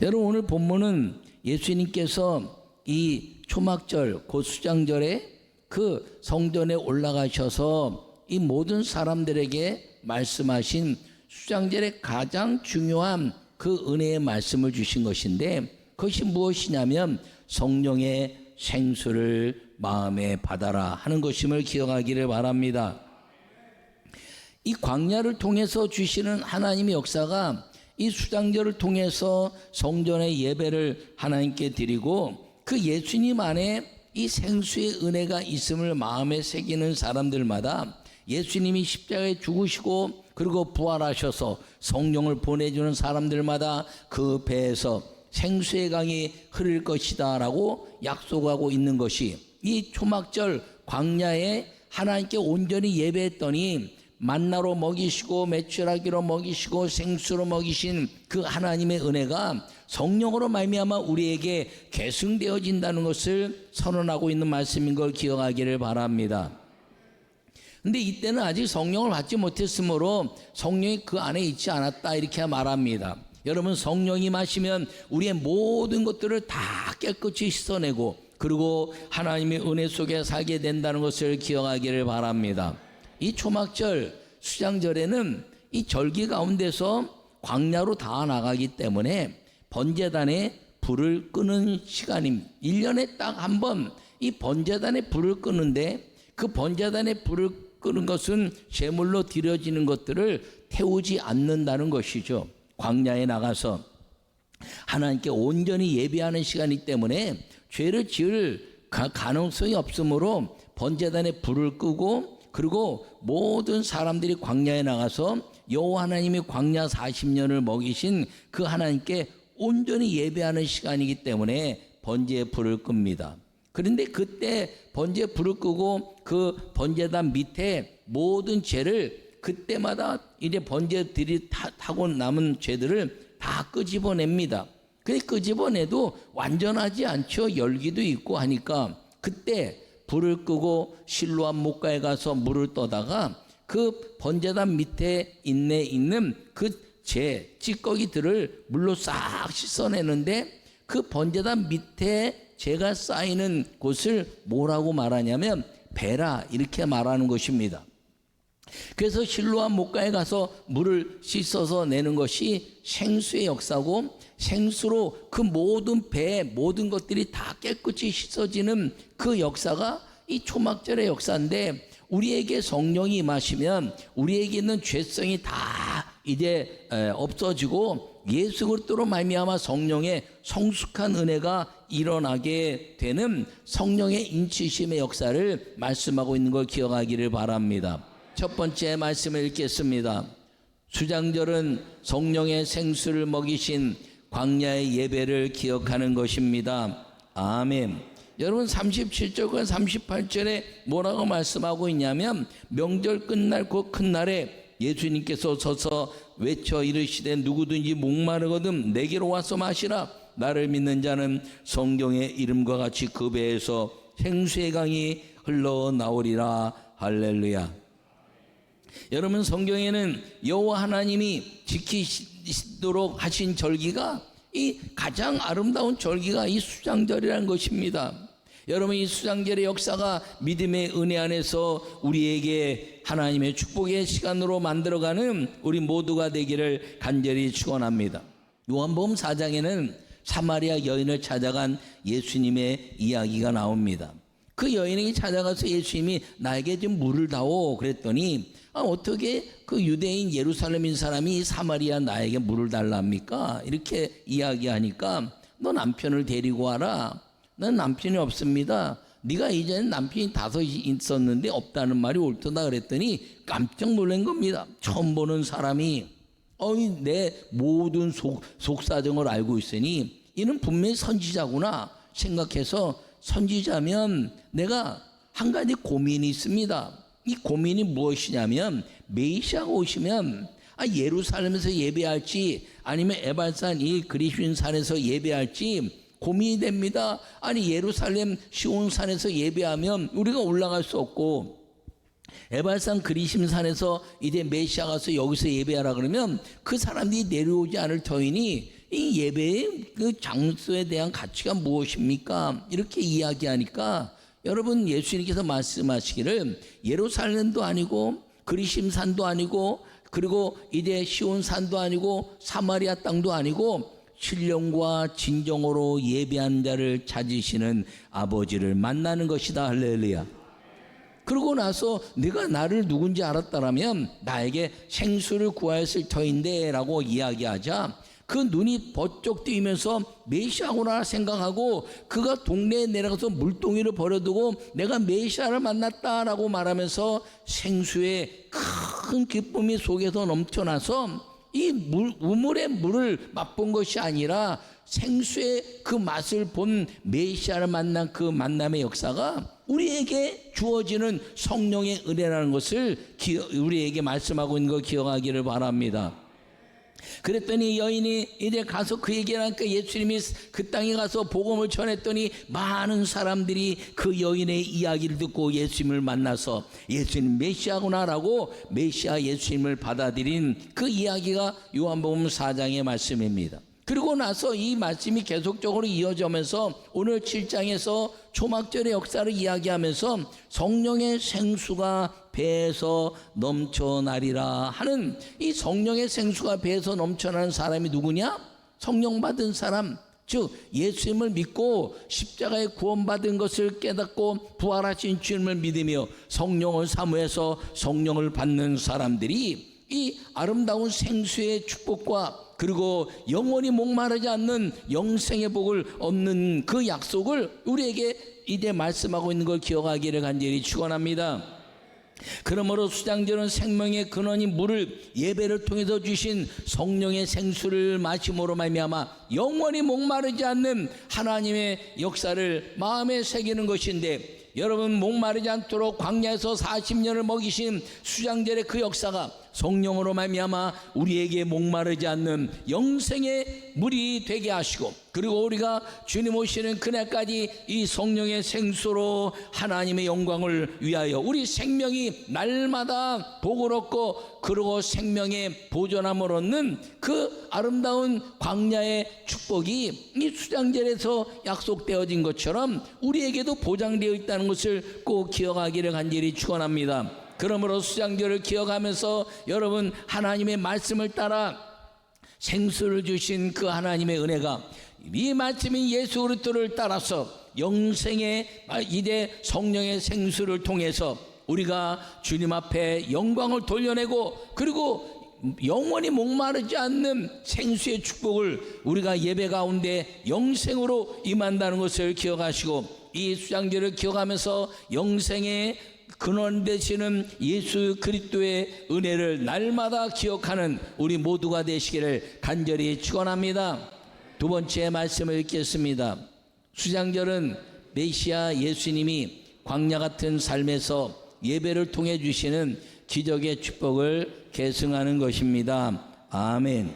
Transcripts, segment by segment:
여러분, 오늘 본문은 예수님께서 이 초막절, 곧 수장절에 그 성전에 올라가셔서 이 모든 사람들에게 말씀하신 수장절의 가장 중요한 그 은혜의 말씀을 주신 것인데, 그것이 무엇이냐면 성령의 생수를 마음에 받아라 하는 것임을 기억하기를 바랍니다. 이 광야를 통해서 주시는 하나님의 역사가 이 수장절을 통해서 성전의 예배를 하나님께 드리고, 그 예수님 안에 이 생수의 은혜가 있음을 마음에 새기는 사람들마다 예수님이 십자가에 죽으시고 그리고 부활하셔서 성령을 보내주는 사람들마다 그 배에서 생수의 강이 흐를 것이다 라고 약속하고 있는 것이, 이 초막절 광야에 하나님께 온전히 예배했더니 만나로 먹이시고 메추라기로 먹이시고 생수로 먹이신 그 하나님의 은혜가 성령으로 말미암아 우리에게 계승되어진다는 것을 선언하고 있는 말씀인 걸 기억하기를 바랍니다. 근데 이때는 아직 성령을 받지 못했으므로 성령이 그 안에 있지 않았다 이렇게 말합니다. 여러분, 성령이 마시면 우리의 모든 것들을 다 깨끗이 씻어내고 그리고 하나님의 은혜 속에 살게 된다는 것을 기억하기를 바랍니다. 이 초막절 수장절에는 이 절기 가운데서 광야로 다 나가기 때문에 번제단에 불을 끄는 시간입니다. 1년에 딱 한 번 이 번제단에 불을 끄는데, 그 번제단에 불을 끄는 것은 제물로 드려지는 것들을 태우지 않는다는 것이죠. 광야에 나가서 하나님께 온전히 예배하는 시간이기 때문에 죄를 지을 가능성이 없으므로 번제단에 불을 끄고, 그리고 모든 사람들이 광야에 나가서 여호와 하나님이 광야 40년을 먹이신 그 하나님께 온전히 예배하는 시간이기 때문에 번제에 불을 끕니다. 그런데 그때 번제에 불을 끄고 그 번제단 밑에 모든 죄를 그때마다 이제 번제들이 타고 남은 죄들을 다 끄집어냅니다. 근데 끄집어내도 완전하지 않죠. 열기도 있고 하니까 그때 불을 끄고 실로암 목가에 가서 물을 떠다가 그 번제단 밑에 있는 그 죄, 찌꺼기들을 물로 싹 씻어내는데, 그 번제단 밑에 죄가 쌓이는 곳을 뭐라고 말하냐면 베라 이렇게 말하는 것입니다. 그래서 실로암 목가에 가서 물을 씻어서 내는 것이 생수의 역사고, 생수로 그 모든 배의 모든 것들이 다 깨끗이 씻어지는 그 역사가 이 초막절의 역사인데, 우리에게 성령이 임하시면 우리에게 있는 죄성이 다 이제 없어지고 예수 그리스도로 말미암아 성령의 성숙한 은혜가 일어나게 되는 성령의 인치심의 역사를 말씀하고 있는 걸 기억하기를 바랍니다. 첫 번째 말씀을 읽겠습니다. 수장절은 성령의 생수를 먹이신 광야의 예배를 기억하는 것입니다. 아멘. 여러분, 37절과 38절에 뭐라고 말씀하고 있냐면, 명절 끝날 그 큰 날에 예수님께서 서서 외쳐 이르시되 누구든지 목마르거든 내게로 와서 마시라. 나를 믿는 자는 성경의 이름과 같이 그 배에서 생수의 강이 흘러나오리라. 할렐루야. 여러분, 성경에는 여호와 하나님이 지키시도록 하신 절기가, 이 가장 아름다운 절기가 이 수장절이라는 것입니다. 여러분, 이 수장절의 역사가 믿음의 은혜 안에서 우리에게 하나님의 축복의 시간으로 만들어가는 우리 모두가 되기를 간절히 축원합니다. 요한복음 4장에는 사마리아 여인을 찾아간 예수님의 이야기가 나옵니다. 그 여인에게 찾아가서 예수님이 나에게 좀 물을 다오 그랬더니, 어떻게 그 유대인 예루살렘인 사람이 사마리아 나에게 물을 달랍니까? 이렇게 이야기하니까, 너 남편을 데리고 와라. 난 남편이 없습니다. 네가 이전에 남편이 5 있었는데 없다는 말이 옳다 그랬더니 깜짝 놀란 겁니다. 처음 보는 사람이 내 모든 속사정을 알고 있으니 이는 분명히 선지자구나 생각해서, 선지자면 내가 한 가지 고민이 있습니다. 이 고민이 무엇이냐면, 메시아가 오시면 예루살렘에서 예배할지 아니면 에발산 이 그리심 산에서 예배할지 고민이 됩니다. 아니, 예루살렘 시온산에서 예배하면 우리가 올라갈 수 없고, 에발산 그리심산에서 이제 메시아 가서 여기서 예배하라 그러면 그 사람들이 내려오지 않을 터이니 이 예배의 그 장소에 대한 가치가 무엇입니까? 이렇게 이야기하니까 여러분, 예수님께서 말씀하시기를 예루살렘도 아니고 그리심산도 아니고 그리고 이제 시온산도 아니고 사마리아 땅도 아니고 신령과 진정으로 예배한 자를 찾으시는 아버지를 만나는 것이다. 할렐루야. 그러고 나서 내가 나를 누군지 알았다라면 나에게 생수를 구하였을 터인데 라고 이야기하자 그 눈이 번쩍 뜨이면서 메시아구나 생각하고 그가 동네에 내려가서 물동이를 버려두고 내가 메시아를 만났다라고 말하면서 생수의 큰 기쁨이 속에서 넘쳐나서 이 우물의 물을 맛본 것이 아니라 생수의 그 맛을 본 메시아를 만난 그 만남의 역사가 우리에게 주어지는 성령의 은혜라는 것을 우리에게 말씀하고 있는 거 기억하기를 바랍니다. 그랬더니 여인이 이제 가서 그 얘기를 하니까 예수님이 그 땅에 가서 복음을 전했더니 많은 사람들이 그 여인의 이야기를 듣고 예수님을 만나서 예수님 메시아구나라고 메시아 예수님을 받아들인 그 이야기가 요한복음 4장의 말씀입니다. 그리고 나서 이 말씀이 계속적으로 이어지면서 오늘 7장에서 초막절의 역사를 이야기하면서 성령의 생수가 배에서 넘쳐나리라 하는 이 성령의 생수가 배에서 넘쳐나는 사람이 누구냐? 성령 받은 사람, 즉 예수님을 믿고 십자가에 구원받은 것을 깨닫고 부활하신 주님을 믿으며 성령을 사모해서 성령을 받는 사람들이 이 아름다운 생수의 축복과 그리고 영원히 목마르지 않는 영생의 복을 얻는 그 약속을 우리에게 이제 말씀하고 있는 걸 기억하기를 간절히 축원합니다. 그러므로 수장절은 생명의 근원인 물을 예배를 통해서 주신 성령의 생수를 마심으로 말미암아 영원히 목마르지 않는 하나님의 역사를 마음에 새기는 것인데, 여러분 목마르지 않도록 광야에서 40년을 먹이신 수장절의 그 역사가 성령으로 말미암아 우리에게 목마르지 않는 영생의 물이 되게 하시고, 그리고 우리가 주님 오시는 그날까지 이 성령의 생수로 하나님의 영광을 위하여 우리 생명이 날마다 복을 얻고 그리고 생명의 보존함을 얻는 그 아름다운 광야의 축복이 이 수장절에서 약속되어진 것처럼 우리에게도 보장되어 있다는 것을 꼭 기억하기를 간절히 축원합니다. 그러므로 수장절을 기억하면서 여러분 하나님의 말씀을 따라 생수를 주신 그 하나님의 은혜가 이 말씀인 예수 그리스도를 따라서 영생의 이제 성령의 생수를 통해서 우리가 주님 앞에 영광을 돌려내고 그리고 영원히 목마르지 않는 생수의 축복을 우리가 예배 가운데 영생으로 임한다는 것을 기억하시고, 이 수장절을 기억하면서 영생의 근원 되시는 예수 그리스도의 은혜를 날마다 기억하는 우리 모두가 되시기를 간절히 축원합니다. 두 번째 말씀을 읽겠습니다. 수장절은 메시아 예수님이 광야 같은 삶에서 예배를 통해 주시는 기적의 축복을 계승하는 것입니다. 아멘.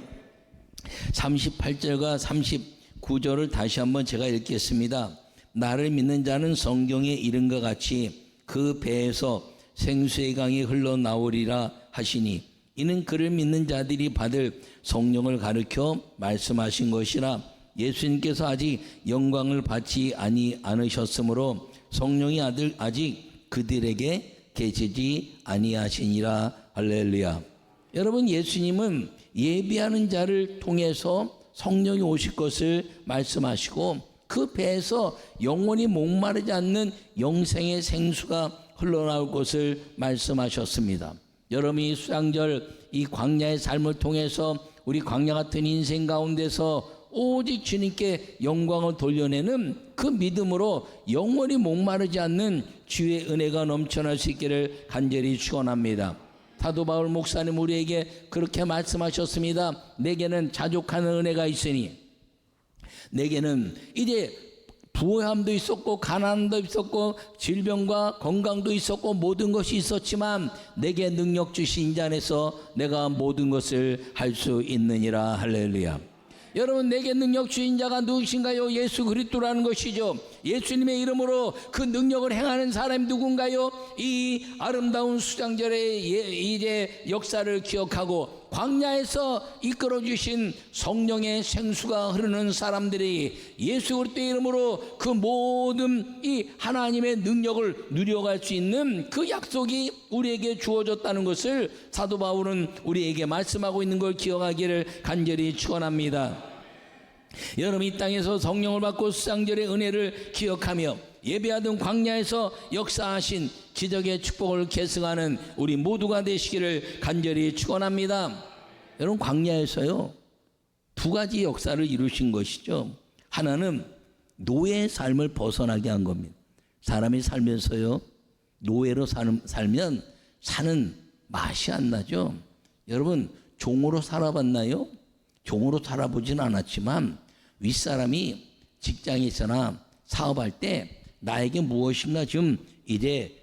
38절과 39절을 다시 한번 제가 읽겠습니다. 나를 믿는 자는 성경에 이른 것 같이 그 배에서 생수의 강이 흘러나오리라 하시니 이는 그를 믿는 자들이 받을 성령을 가르쳐 말씀하신 것이라. 예수님께서 아직 영광을 받지 않으셨으므로 성령이 아직 그들에게 계시지 아니하시니라. 할렐루야. 여러분, 예수님은 예비하는 자를 통해서 성령이 오실 것을 말씀하시고 그 배에서 영원히 목마르지 않는 영생의 생수가 흘러나올 것을 말씀하셨습니다. 여러분이 수장절 이 광야의 삶을 통해서 우리 광야 같은 인생 가운데서 오직 주님께 영광을 돌려내는 그 믿음으로 영원히 목마르지 않는 주의 은혜가 넘쳐날 수 있기를 간절히 축원합니다. 사도 바울 목사님 우리에게 그렇게 말씀하셨습니다. 내게는 자족하는 은혜가 있으니, 내게는 이제 부함도 있었고 가난도 있었고 질병과 건강도 있었고 모든 것이 있었지만 내게 능력 주신 자 안에서 내가 모든 것을 할 수 있느니라. 할렐루야. 여러분, 내게 능력 주신 자가 누구신가요? 예수 그리스도라는 것이죠. 예수님의 이름으로 그 능력을 행하는 사람이 누군가요? 이 아름다운 수장절의 이제 역사를 기억하고 광야에서 이끌어 주신 성령의 생수가 흐르는 사람들이 예수 그리스도의 이름으로 그 모든 이 하나님의 능력을 누려갈 수 있는 그 약속이 우리에게 주어졌다는 것을 사도 바울은 우리에게 말씀하고 있는 걸 기억하기를 간절히 축원합니다. 여러분, 이 땅에서 성령을 받고 수장절의 은혜를 기억하며 예배하던 광야에서 역사하신 기적의 축복을 계승하는 우리 모두가 되시기를 간절히 축원합니다. 여러분, 광야에서요 두 가지 역사를 이루신 것이죠. 하나는 노예의 삶을 벗어나게 한 겁니다. 사람이 살면서요 노예로 살면 사는 맛이 안 나죠. 여러분, 종으로 살아봤나요? 종으로 살아보진 않았지만 윗사람이 직장에서나 사업할 때 나에게 무엇인가 좀 이제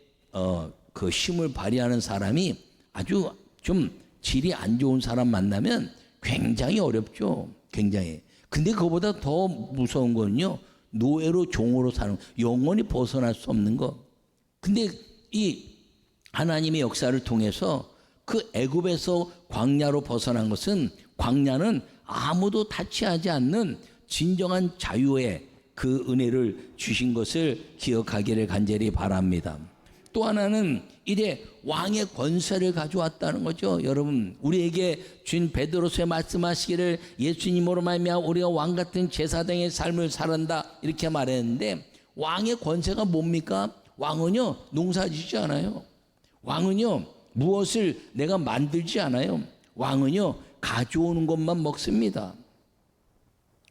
그 힘을 발휘하는 사람이 아주 좀 질이 안 좋은 사람 만나면 굉장히 어렵죠. 굉장히. 근데 그거보다 더 무서운 거는요, 노예로 종으로 사는, 영원히 벗어날 수 없는 거. 근데 이 하나님의 역사를 통해서 그 애굽에서 광야로 벗어난 것은, 광야는 아무도 타치하지 않는 진정한 자유의 그 은혜를 주신 것을 기억하기를 간절히 바랍니다. 또 하나는 이제 왕의 권세를 가져왔다는 거죠. 여러분, 우리에게 주인 베드로서에 말씀하시기를 예수님으로 말미암아 우리가 왕 같은 제사장의 삶을 살았다 이렇게 말했는데, 왕의 권세가 뭡니까? 왕은요 농사짓지 않아요. 왕은요 무엇을 내가 만들지 않아요. 왕은요 가져오는 것만 먹습니다.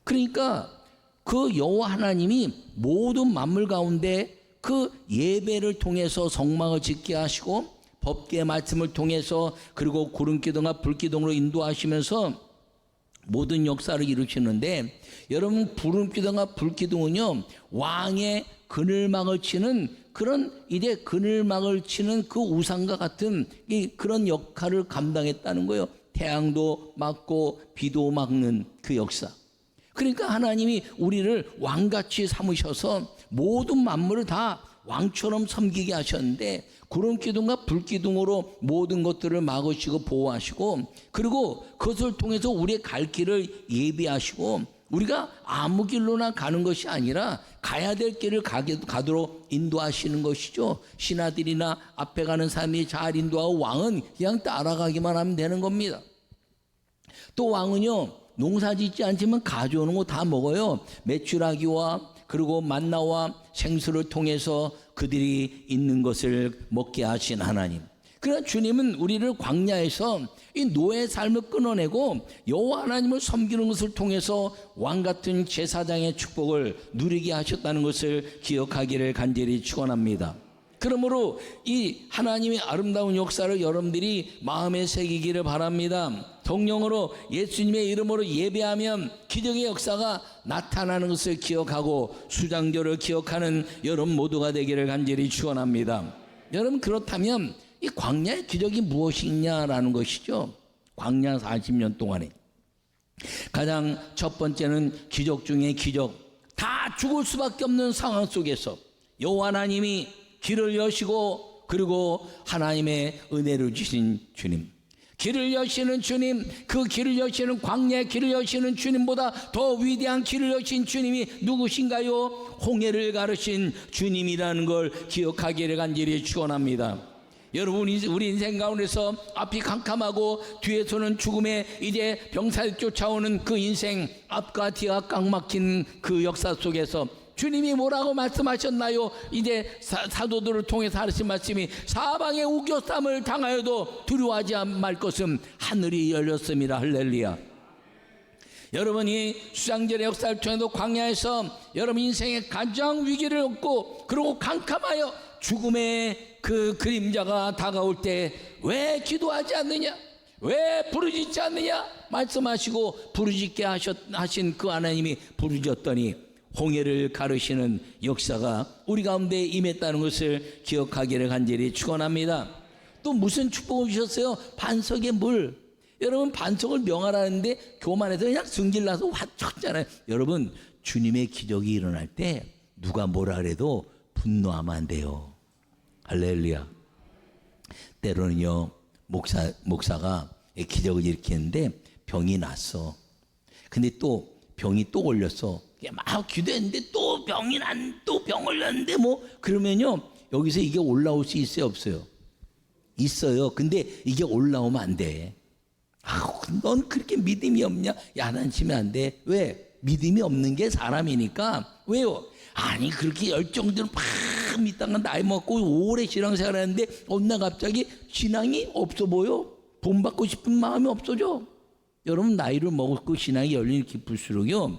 그러니까 그 여호와 하나님이 모든 만물 가운데 그 예배를 통해서 성막을 짓게 하시고 법궤의 말씀을 통해서 그리고 구름기둥과 불기둥으로 인도하시면서 모든 역사를 이루시는데, 여러분, 구름기둥과 불기둥은요 왕의 그늘막을 치는 그런 이제 그늘막을 치는 그 우상과 같은 그런 역할을 감당했다는 거예요. 태양도 막고 비도 막는 그 역사. 그러니까 하나님이 우리를 왕같이 삼으셔서 모든 만물을 다 왕처럼 섬기게 하셨는데, 구름기둥과 불기둥으로 모든 것들을 막으시고 보호하시고, 그리고 그것을 통해서 우리의 갈 길을 예비하시고, 우리가 아무 길로나 가는 것이 아니라 가야 될 길을 가도록 인도하시는 것이죠. 신하들이나 앞에 가는 사람이 잘 인도하고 왕은 그냥 따라가기만 하면 되는 겁니다. 또 왕은요 농사 짓지 않지만 가져오는 거 다 먹어요. 메추라기와 그리고 만나와 생수를 통해서 그들이 있는 것을 먹게 하신 하나님. 그러나 주님은 우리를 광야에서 이 노예의 삶을 끊어내고 여호와 하나님을 섬기는 것을 통해서 왕같은 제사장의 축복을 누리게 하셨다는 것을 기억하기를 간절히 축원합니다. 그러므로 이 하나님의 아름다운 역사를 여러분들이 마음에 새기기를 바랍니다. 성령으로 예수님의 이름으로 예배하면 기적의 역사가 나타나는 것을 기억하고 수장절을 기억하는 여러분 모두가 되기를 간절히 축원합니다. 여러분, 그렇다면 이 광야의 기적이 무엇이냐라는 것이죠. 광야 40년 동안에 가장 첫 번째는 기적 중에 기적. 다 죽을 수밖에 없는 상황 속에서 여호와 하나님이 길을 여시고, 그리고 하나님의 은혜를 주신 주님, 길을 여시는 주님, 그 길을 여시는 광야의 길을 여시는 주님보다 더 위대한 길을 여신 주님이 누구신가요? 홍해를 가르신 주님이라는 걸 기억하기를 간절히 축원합니다. 여러분, 우리 인생 가운데서 앞이 캄캄하고 뒤에서는 죽음의 이제 병사를 쫓아오는 그 인생, 앞과 뒤가 꽉 막힌 그 역사 속에서 주님이 뭐라고 말씀하셨나요? 이제 사도들을 통해서 하신 말씀이 사방의 우겨쌈을 당하여도 두려워하지 말 것은 하늘이 열렸습니다. 할렐루야. 여러분이 수장절의 역사를 통해서 광야에서 여러분 인생의 가장 위기를 얻고 그리고 캄캄하여 죽음의 그 그림자가 다가올 때 왜 기도하지 않느냐, 왜 부르짖지 않느냐 말씀하시고 부르짖게 하신 그 하나님이 부르짖었더니 홍해를 가르시는 역사가 우리 가운데 임했다는 것을 기억하기를 간절히 축원합니다. 또 무슨 축복을 주셨어요? 반석의 물. 여러분, 반석을 명하라는데 교만해서 그냥 승질나서 확 쳤잖아요. 여러분, 주님의 기적이 일어날 때 누가 뭐라 그래도 분노하면 안 돼요. 할렐루야. 때로는요 목사가 기적을 일으키는데 병이 났어. 근데 또 병이 또 걸렸어. 막 기도했는데 또 병이 또 병 걸렸는데 뭐 그러면요 여기서 이게 올라올 수 있어요 없어요? 있어요. 근데 이게 올라오면 안 돼. 넌 그렇게 믿음이 없냐? 야단치면 안 돼. 왜? 믿음이 없는 게 사람이니까. 왜요? 아니 그렇게 열정대로 막 믿다가 나이 먹고 오래 신앙생활 하는데 어느 날 갑자기 신앙이 없어 보여. 본받고 싶은 마음이 없어져. 여러분 나이를 먹고 신앙이 열리는 깊을수록요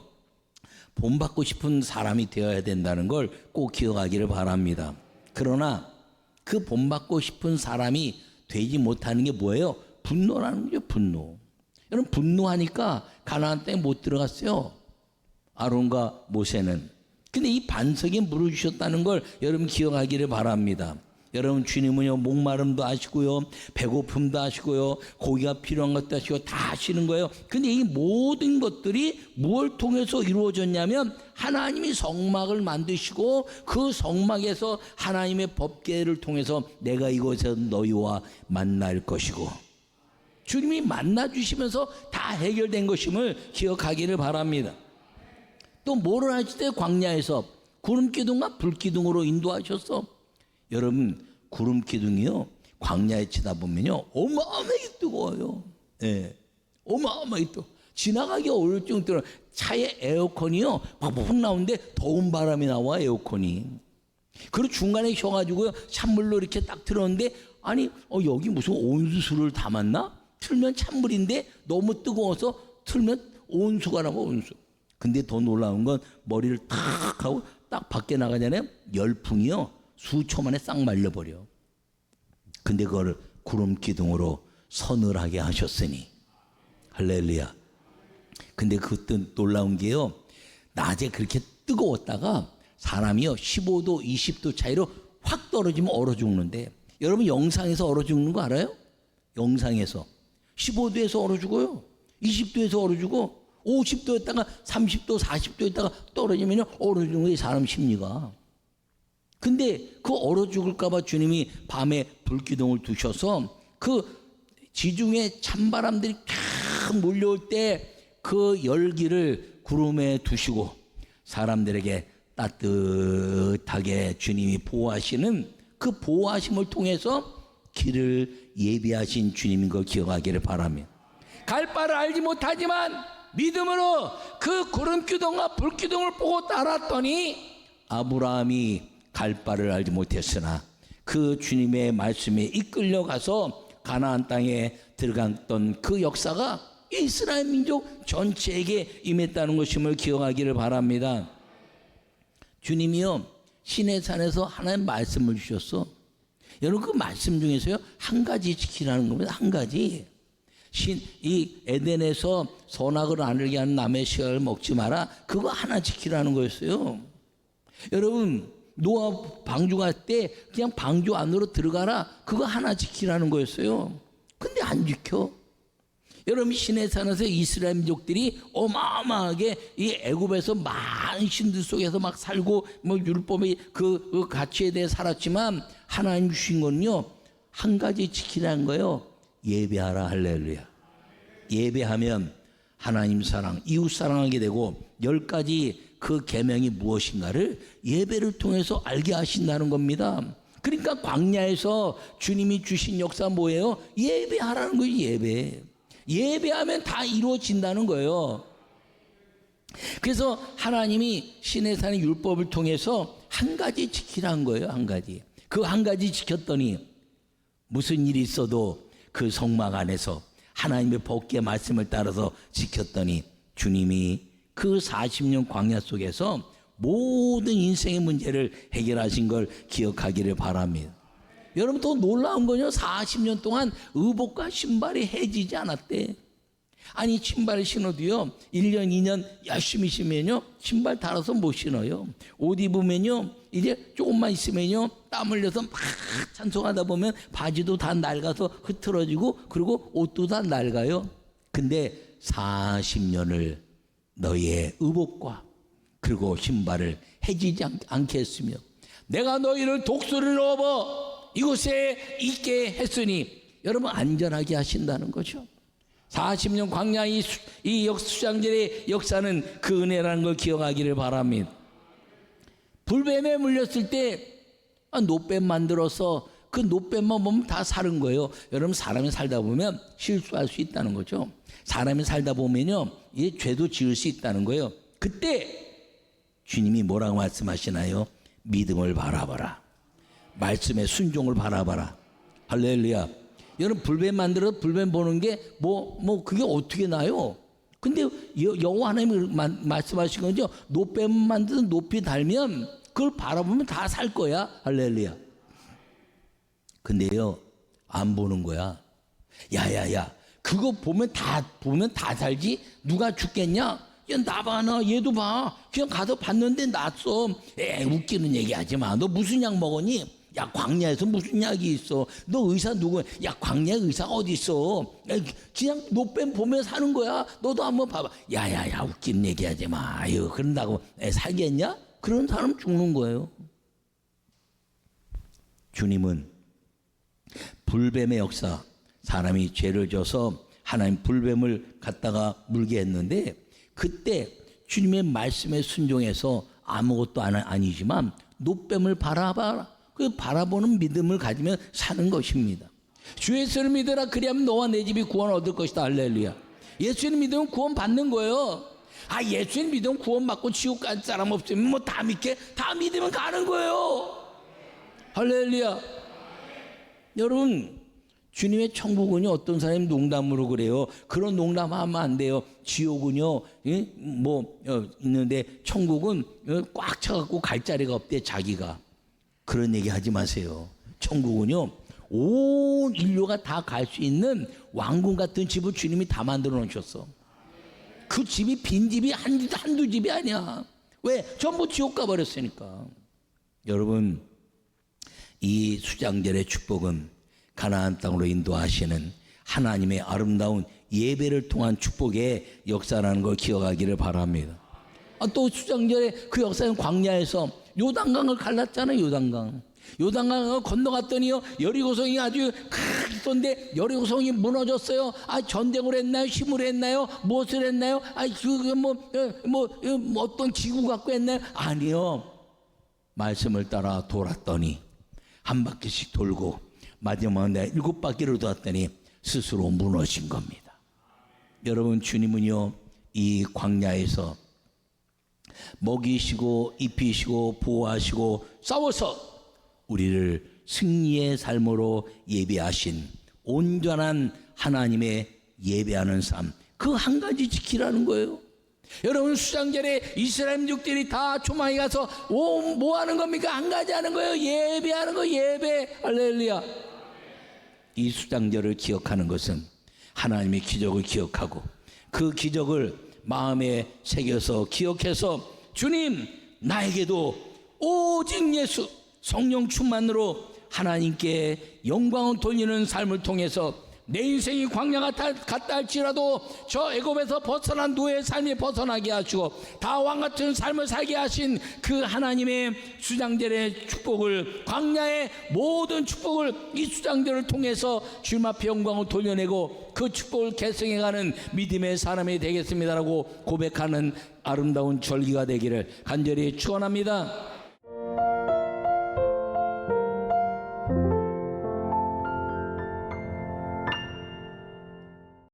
본받고 싶은 사람이 되어야 된다는 걸 꼭 기억하기를 바랍니다. 그러나 그 본받고 싶은 사람이 되지 못하는 게 뭐예요? 분노라는 거죠. 분노. 여러분 분노하니까 가나안 땅에 못 들어갔어요. 아론과 모세는. 근데 이 반석에 물을 주셨다는 걸 여러분 기억하기를 바랍니다. 여러분 주님은요 목마름도 아시고요 배고픔도 아시고요 고기가 필요한 것도 아시고 다 아시는 거예요. 근데 이 모든 것들이 뭘 통해서 이루어졌냐면 하나님이 성막을 만드시고 그 성막에서 하나님의 법궤를 통해서 내가 이곳에서 너희와 만날 것이고 주님이 만나주시면서 다 해결된 것임을 기억하기를 바랍니다. 또 뭐를 하실 때 광야에서 구름기둥과 불기둥으로 인도하셨어. 여러분 구름 기둥이요 광야에 치다 보면요 어마어마하게 뜨거워요. 예, 어마어마하게 뜨거. 지나가기 어려울 정도로 차에 에어컨이요 팍팍 나오는데 더운 바람이 나와 에어컨이. 그리고 중간에 쉬어가지고요 찬물로 이렇게 딱 틀었는데 아니 여기 무슨 온수를 담았나? 틀면 찬물인데 너무 뜨거워서 틀면 온수가 나고 온수. 근데 더 놀라운 건 머리를 탁 하고 딱 밖에 나가잖아요. 열풍이요 수초 만에 싹 말려버려. 근데 그걸 구름 기둥으로 서늘하게 하셨으니 할렐루야. 근데 그때 놀라운 게요 낮에 그렇게 뜨거웠다가 사람이요 15도 20도 차이로 확 떨어지면 얼어 죽는데 여러분 영상에서 얼어 죽는 거 알아요? 영상에서 15도에서 얼어 죽어요. 20도에서 얼어 죽어. 50도였다가 30도 40도였다가 떨어지면 얼어 죽는 게 사람 심리가. 근데 그 얼어 죽을까봐 주님이 밤에 불기둥을 두셔서 그 지중해 찬바람들이 쫙 몰려올 때 그 열기를 구름에 두시고 사람들에게 따뜻하게 주님이 보호하시는 그 보호하심을 통해서 길을 예비하신 주님인 걸 기억하기를 바랍니다. 갈 바를 알지 못하지만 믿음으로 그 구름기둥과 불기둥을 보고 따랐더니 아브라함이 갈 바를 알지 못했으나 그 주님의 말씀에 이끌려가서 가나안 땅에 들어갔던 그 역사가 이스라엘 민족 전체에게 임했다는 것임을 기억하기를 바랍니다. 주님이요 시내산에서 하나님 말씀을 주셨어. 여러분 그 말씀 중에서요 한 가지 지키라는 겁니다. 한 가지. 이 에덴에서 선악을 알게 하는 남의 씨앗을 먹지 마라. 그거 하나 지키라는 거였어요. 여러분 노아 방주 갈 때 그냥 방주 안으로 들어가라. 그거 하나 지키라는 거였어요. 근데 안 지켜. 여러분 시내산에서 이스라엘 민족들이 어마어마하게 이 애굽에서 많은 신들 속에서 막 살고 뭐 율법의 그 가치에 대해 살았지만 하나님 주신 거는요 한 가지 지키라는 거예요. 예배하라. 할렐루야. 예배하면 하나님 사랑, 이웃 사랑하게 되고 10가지 그 계명이 무엇인가를 예배를 통해서 알게 하신다는 겁니다. 그러니까 광야에서 주님이 주신 역사 뭐예요? 예배하라는 거예요. 예배. 예배하면 다 이루어진다는 거예요. 그래서 하나님이 시내산의 율법을 통해서 한 가지 지키라는 거예요. 한 가지. 그 한 가지 지켰더니 무슨 일이 있어도 그 성막 안에서 하나님의 법궤 말씀을 따라서 지켰더니 주님이 그 40년 광야 속에서 모든 인생의 문제를 해결하신 걸 기억하기를 바랍니다. 여러분 더 놀라운 건요 40년 동안 의복과 신발이 해지지 않았대. 아니 신발을 신어도요 1년 2년 열심히 신으면요 신발 달아서 못 신어요. 옷 입으면요 이제 조금만 있으면요 땀 흘려서 막 찬송하다 보면 바지도 다 낡아서 흐트러지고 그리고 옷도 다 낡아요. 근데 40년을 너희의 의복과 그리고 신발을 해지지 않게 했으며 내가 너희를 독수리를 업어 이곳에 있게 했으니 여러분 안전하게 하신다는 거죠. 40년 광야 이 수장절의 역사는 그 은혜라는 걸 기억하기를 바랍니다. 불뱀에 물렸을 때 노뱀 만들어서 그 노뱀만 보면 다 사는 거예요. 여러분, 사람이 살다 보면 실수할 수 있다는 거죠. 사람이 살다 보면요, 이 죄도 지을 수 있다는 거예요. 그때 주님이 뭐라고 말씀하시나요? 믿음을 바라봐라. 말씀의 순종을 바라봐라. 할렐루야. 여러분, 불뱀 만들어 불뱀 보는 게 그게 어떻게 나요? 근데 여호와 하나님이 말씀하신 거죠. 노뱀 만들어 높이 달면 그걸 바라보면 다 살 거야. 할렐루야. 근데요, 안 보는 거야. 야야야, 그거 보면 다 살지? 누가 죽겠냐? 야, 나 봐, 얘도 봐. 그냥 가서 봤는데 낫어. 웃기는 얘기 하지 마. 너 무슨 약 먹었니? 야, 광야에서 무슨 약이 있어? 너 의사 누구야? 야, 광야 의사 어디 있어? 그냥 노뱀 보면 사는 거야. 너도 한번 봐봐. 야야야, 웃기는 얘기 하지 마. 아유, 그런다고 살겠냐? 그런 사람 죽는 거예요. 주님은 불뱀의 역사, 사람이 죄를 져서 하나님 불뱀을 갖다가 물게 했는데, 그때 주님의 말씀에 순종해서 아무것도 아니지만 노뱀을 바라봐라. 그 바라보는 믿음을 가지면 사는 것입니다. 주 예수를 믿으라, 그리하면 너와 내 집이 구원 얻을 것이다. 할렐루야. 예수님 믿으면 구원 받는 거예요. 예수님 믿으면 구원 받고 지옥 갈 사람 없으면 다 믿게? 다 믿으면 가는 거예요. 할렐루야. 여러분, 주님의 천국은요, 어떤 사람이 농담으로 그래요. 그런 농담하면 안 돼요. 지옥은요, 있는데 천국은 꽉 차갖고 갈 자리가 없대, 자기가. 그런 얘기 하지 마세요. 천국은요, 온 인류가 다 갈 수 있는 왕궁 같은 집을 주님이 다 만들어 놓으셨어. 그 집이 빈 집이 한두 집이 아니야. 왜? 전부 지옥 가버렸으니까. 여러분, 이 수장절의 축복은 가나안 땅으로 인도하시는 하나님의 아름다운 예배를 통한 축복의 역사라는 걸 기억하기를 바랍니다. 또 수장절의 그 역사는 광야에서 요단강을 갈랐잖아요. 요단강을 건너갔더니요, 여리고성이 아주 크던데 여리고성이 무너졌어요. 전쟁을 했나요? 힘을 했나요? 무엇을 했나요? 어떤 기구 갖고 했나요? 아니요. 말씀을 따라 돌았더니 한 바퀴씩 돌고 마지막에 7바퀴를 돌았더니 스스로 무너진 겁니다. 여러분, 주님은요, 이 광야에서 먹이시고 입히시고 보호하시고 싸워서 우리를 승리의 삶으로 예배하신 온전한 하나님의 예배하는 삶, 그 한 가지 지키라는 거예요. 여러분, 수장절에 이스라엘 민족들이 다 초막에 가서 뭐 하는 겁니까? 한 가지 하는 거예요. 예배하는 거, 예배. 할렐루야. 이 수장절을 기억하는 것은 하나님의 기적을 기억하고 그 기적을 마음에 새겨서 기억해서, 주님, 나에게도 오직 예수 성령 충만으로 하나님께 영광을 돌리는 삶을 통해서 내 인생이 광야 같다 할지라도 저 애굽에서 벗어난 노예의 삶에 벗어나게 하시고 다왕 같은 삶을 살게 하신 그 하나님의 수장절의 축복을, 광야의 모든 축복을 이 수장절을 통해서 주님 앞에 영광을 돌려내고 그 축복을 계승해가는 믿음의 사람이 되겠습니다라고 고백하는 아름다운 절기가 되기를 간절히 축원합니다.